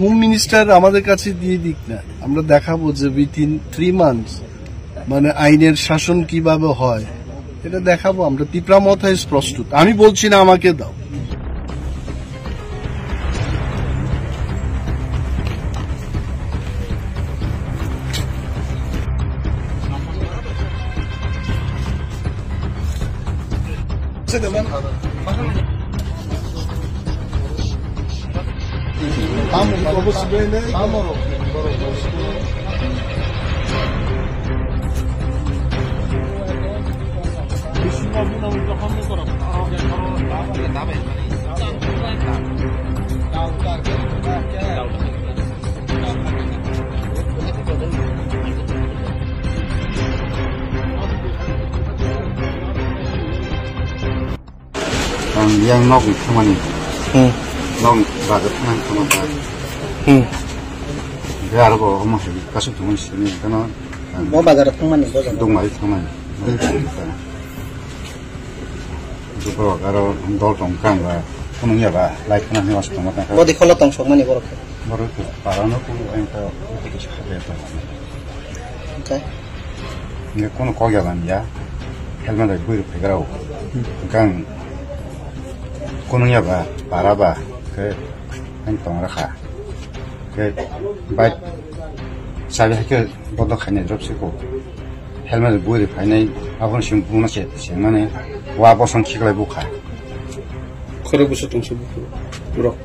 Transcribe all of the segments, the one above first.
Home minister আমাদের কাছে দিয়ে দিক না, আমরা দেখাবো যে উইথিন 3 months মানে আইনের শাসন কিভাবে হয় এটা দেখাবো আমরা। তিপ্রামথায় প্রস্তুত, আমি বলছি না আমাকে দাও। yang nok kemana? Nok bagat nang kemana? Dia ada kok masih kasut cuma sini karena. Mau bagat kemana? Dong mai kemana? Itu kalau dol tongkang lah, punungnya bah, like kena ni masuk tempat nak. Mau dikolot tong sok mana borok? Borok tu, parano tu yang tu kita cakap apa? Okay. Ni kono kau jalan ya, helmet dah beri pegarau, kan. Kunungnya bah, para bah, ke yang tong rakha, ke baik, saya ke bodoh hanya drop seko, helmet beri pakai, apa sih punya sih mana, wah bosan kiklah buka. Kalau busuk tong sih borok.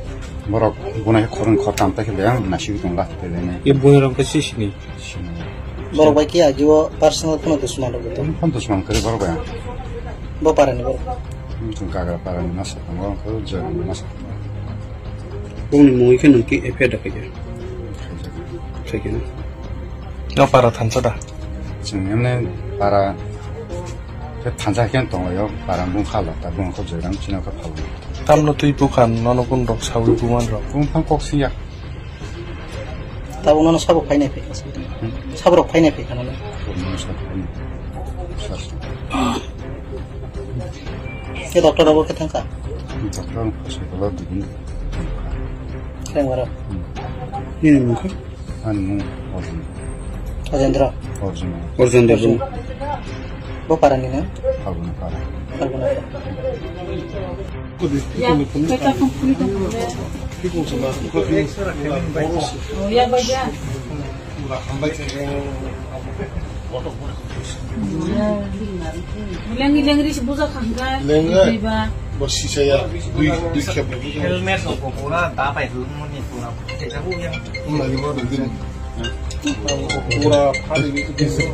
Borok, bunyi koran kotam tak kebayang nasi itu nggak terlena. Ia bunyi orang kecil sini. Borok baik ya, jiwa personal pun itu semua betul. Pun itu semua kerja borok ya. Bawa parah nih borok. Mungkin kagak parah nih masa, orang kalau jalan masa. Bunyi mungkin nanti efek ada kerja. Kerja ni. Yang parah tansa dah. Sebenarnya parah, ke tansa kan tonglo parah bung kalah, tapi bung kau jalan cina kau kalah. Tamno tu bukan, nono pun rok sawi bukan rok. Bung pang kok siya. Tahu nono sabuk paine pe. Sabuk paine pe kan nono. Ke dokter dah buat ketangka. Dokter pasti kalau begini. Keren barang. Ini mungkin. Anu origin. Ajendra. Origin deh. Bawa parah nih na? Kalbun parah. Kalbun apa? Ya, kita kumpulkan dulu. Oh ya, baca. Hilang ris buza kangga. Lenga. Basi saya dui kap. Helmet của cô là ta phải hướng một nhịp của nó chạy ra vui em. Không là gì mà đừng tin. Pura phali itu bisa.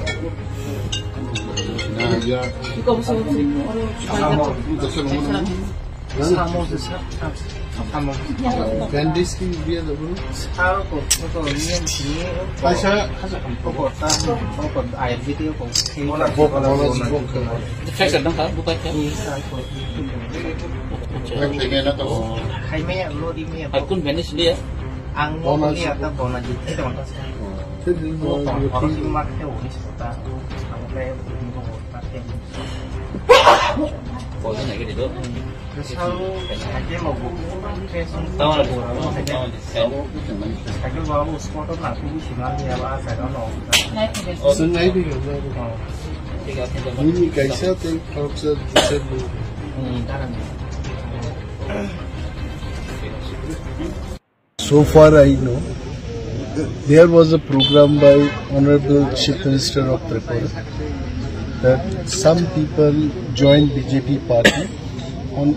Nah ya. Kau bisa Sama itu semua. Sama sesat. Sama. Bandis ki dia dah bro. Sao của miếng chỉ. Saya Của ta của ai video của khi mana bok. Saya sedang tak bukan ya. hay mẹ lô đi mẹ. Akun Venice dia. Ang mo đi ta còn là gì thế mà ta. Còn có cái mắt theo của ta. Ang về của ta thêm. Có cái này cái gì đó. Sao cái màu của cái xong Tahu lah. cái vào một spot đó là cũng chỉ nói nhà ba phải đó nó. Sungai भी हो Ini कैसा थे आपसे दूसरे लोग So far I know there was a program by Honorable Chief Minister of Tripura that some people joined BJP party on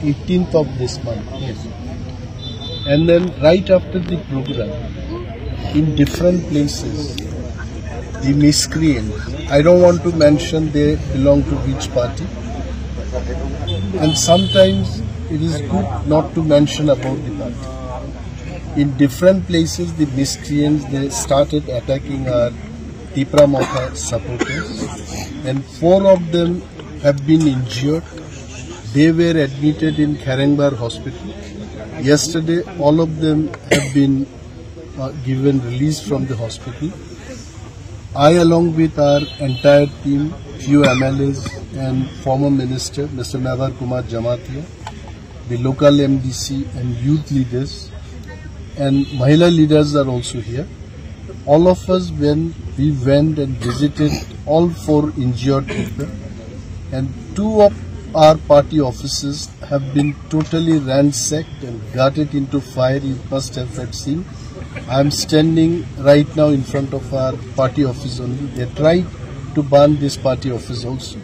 18th of this month. Yes. And then right after the program, in different places, the miscreants, I don't want to mention they belong to which party, and sometimes it is good not to mention about the party. In different places, the miscreants, they started attacking our Tipramotha supporters, and 4 of them have been injured. They were admitted in Kharangbar hospital. Yesterday, all of them have been given release from the hospital. I, along with our entire team, few MLAs and former Minister, Mr. Navar Kumar Jamatia, the local MDC and youth leaders, and Mahila leaders are also here. All of us, when we went and visited all 4 injured people, and 2 of our party offices have been totally ransacked and gutted into fire. You must have seen. I am standing right now in front of our party office only. They tried to burn this party office also.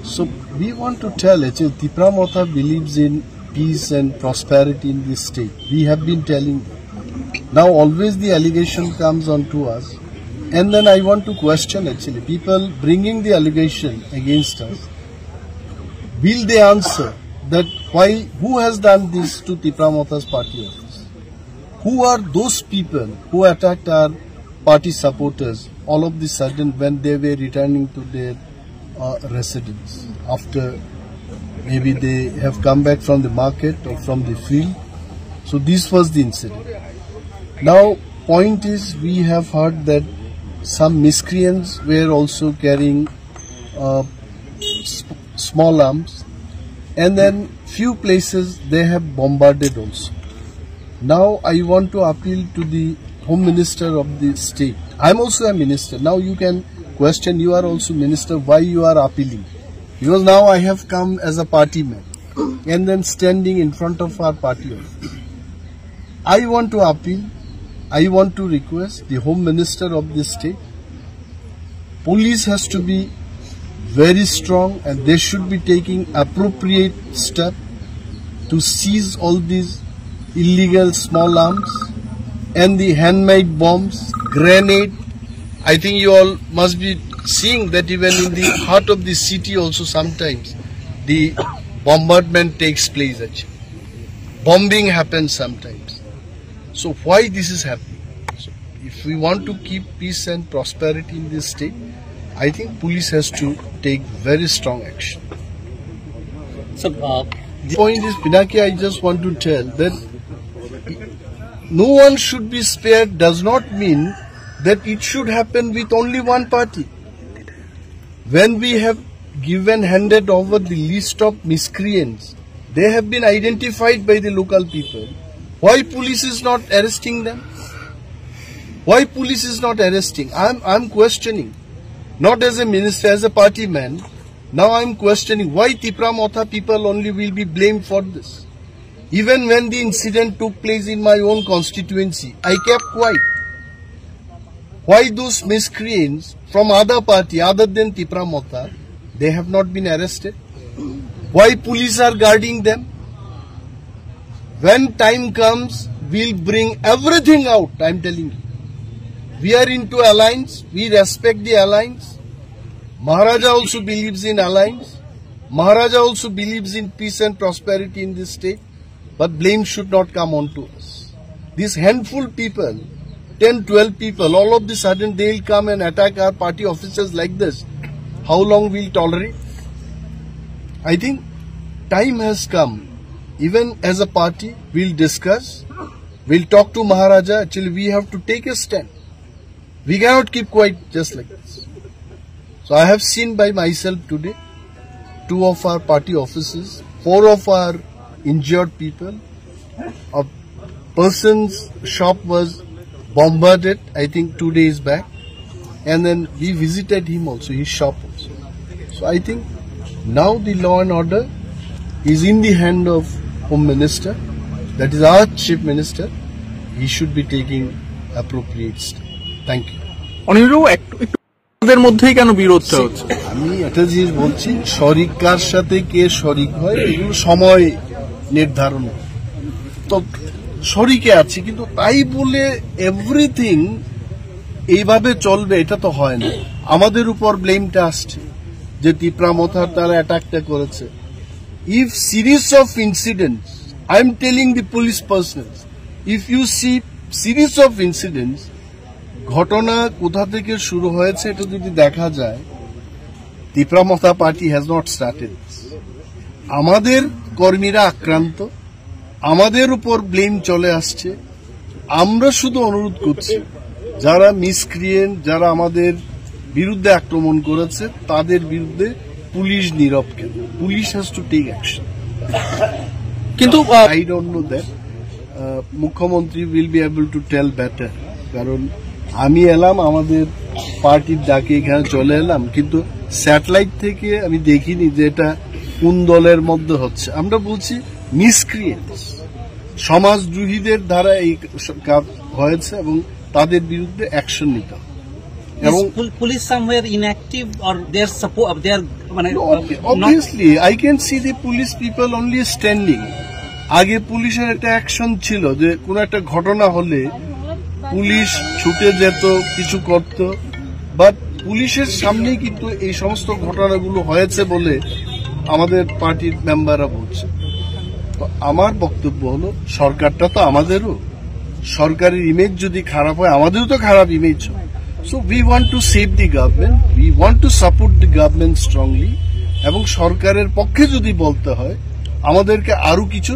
So we want to tell actually Tipra Motha believes in peace and prosperity in this state. We have been telling them. Now always the allegation comes onto us, and then I want to question actually people bringing the allegation against us. Will they answer that why, who has done this to Tipra Motha's party office? Who are those people who attacked our party supporters all of the sudden when they were returning to their residence after maybe they have come back from the market or from the field? So this was the incident. Now point is, we have heard that some miscreants were also carrying small arms, and then few places they have bombarded also. Now I want to appeal to the Home Minister of the state. I am also a minister. Now you can question, you are also minister, why you are appealing? Because now I have come as a party man and then standing in front of our party office. I want to appeal, I want to request the Home Minister of the state. Police has to be very strong and they should be taking appropriate step to seize all these illegal small arms and the handmade bombs, grenade. I think you all must be seeing that even in the heart of the city also sometimes the bombardment takes place actually. Bombing happens sometimes. So why this is happening? So if we want to keep peace and prosperity in this state, I think police has to take very strong action. So the point is, Pinaki, I just want to tell that no one should be spared does not mean that it should happen with only one party. When we have handed over the list of miscreants, they have been identified by the local people. Why police is not arresting them? Why police is not arresting? I'm questioning. Not as a minister, as a party man. Now I'm questioning why Tipra Motha people only will be blamed for this. Even when the incident took place in my own constituency, I kept quiet. Why those miscreants from other party other than Tipra Motha, they have not been arrested? Why police are guarding them? When time comes, we'll bring everything out, I'm telling you. We are into alliance, we respect the alliance. Maharaja also believes in alliance. Maharaja also believes in peace and prosperity in this state. But blame should not come on to us. These handful people, 10, 12 people, all of the sudden they will come and attack our party officers like this. How long we'll tolerate? I think time has come. Even as a party, we'll discuss, we'll talk to Maharaja. Actually, we have to take a stand. We cannot keep quiet just like this. So I have seen by myself today, 2 of our party officers, 4 of our injured people. A person's shop was bombarded, I think 2 days back. And then we visited him also, his shop also. So I think now the law and order is in the hand of Home Minister. That is our Chief Minister. He should be taking appropriate step. Thank you. অনিরও মধ্যেই কেন বিরোধটা হচ্ছে? আমি একটা জিনিস বলছি, শরিক কার সাথে কে শরিক হয় এগুলো সময় নির্ধারণ। তো শরিকে আছে কিন্তু তাই বলে এভরিথিং এইভাবে চলবে এটা তো হয় না। আমাদের উপর ব্লেমটা আসছে যে তিপ্রা মথার তারা অ্যাটাকটা করেছে। If series of incidents, I am telling the police personnel, if you see series of incidents, ঘটনা কোথা থেকে শুরু হয়েছে এটা যদি দেখা যায়, তিপ্রা মথা পার্টি হ্যাজ নট স্টার্টেড। আমাদের কর্মীরা আক্রান্ত, আমাদের উপর ব্লেম চলে আসছে। আমরা শুধু অনুরোধ করছি যারা মিসক্রিয়েন্ট, যারা আমাদের বিরুদ্ধে আক্রমণ করেছে তাদের বিরুদ্ধে পুলিশ নীরব কেন? Police has to take action. কিন্তু আই ডোন্ট নো দ্যাট মুখ্যমন্ত্রী will be able to tell better. কারণ আমি এলাম আমাদের পার্টির ডাকে এখানে চলে এলাম, কিন্তু স্যাটেলাইট থেকে আমি দেখিনি যে এটা কোন দলের মধ্যে হচ্ছে। আমরা বলছি মিসক্রিয়েন্টস, সমাজদ্রোহীদের দ্বারা এই কাজ হয়েছে এবং তাদের বিরুদ্ধে অ্যাকশন নিতে হবে। এবং police somewhere inactive or there support there মানে obviously I can see the police people only standing. আগে পুলিশের একটা অ্যাকশন ছিল যে কোন একটা ঘটনা হলে পুলিশ ছুটে যেত, কিছু করত, বাট পুলিশের সামনেই কিন্তু এই সমস্ত ঘটনাগুলো হয়েছে বলে আমাদের পার্টির মেম্বাররা বলছে। তো আমার বক্তব্য হলো সরকারটা তো আমাদেরও, সরকারের ইমেজ যদি খারাপ হয় আমাদেরও তো খারাপ ইমেজ হয়। So we want to save the government, we want to support the government strongly, এবং সরকারের পক্ষে যদি বলতে হয় আমাদেরকে আরো কিছু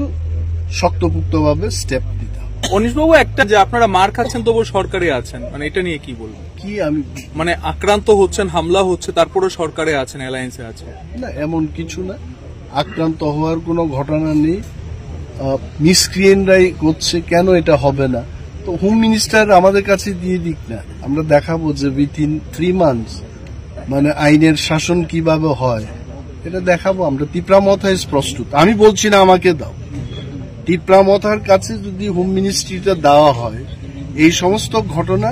শক্তপোক্তভাবে স্টেপ দিতে হবে। অনিশবাবু, একটা যে আপনারা মার খাচ্ছেন তবু সরকারে আছেন, মানে এটা নিয়ে কি বলবেন? কি আমি মানে আক্রান্ত হচ্ছেন, হামলা হচ্ছে, তারপরে সরকারে আছেন, অ্যালায়েন্সে আছেন? না, এমন কিছু না, আক্রান্ত হওয়ার কোনো ঘটনা নেই। মিসক্রিয়েন্টরাই করছে, কেন এটা হবে না? তো হোম মিনিস্টার আমাদের কাছে দিয়ে দিক না, আমরা দেখাবো যে উইথিন 3 months মানে আইনের শাসন কিভাবে হয় এটা দেখাবো আমরা। তিপ্রামথায় প্রস্তুত, আমি বলছি না আমাকে দাও, তিপ্রামথার কাছে যদি হোম মিনিস্ট্রিটা দেওয়া হয় এই সমস্ত ঘটনা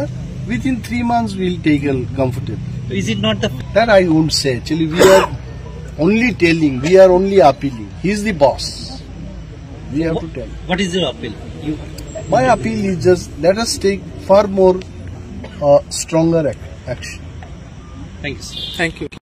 within 3 months will tackle comfortable. is it not the That I won't say. Actually, we are only telling, we are only appealing. He is the boss. We have to tell. what is your appeal? My appeal is just let us take far more stronger action. Thank you, sir. Thank you.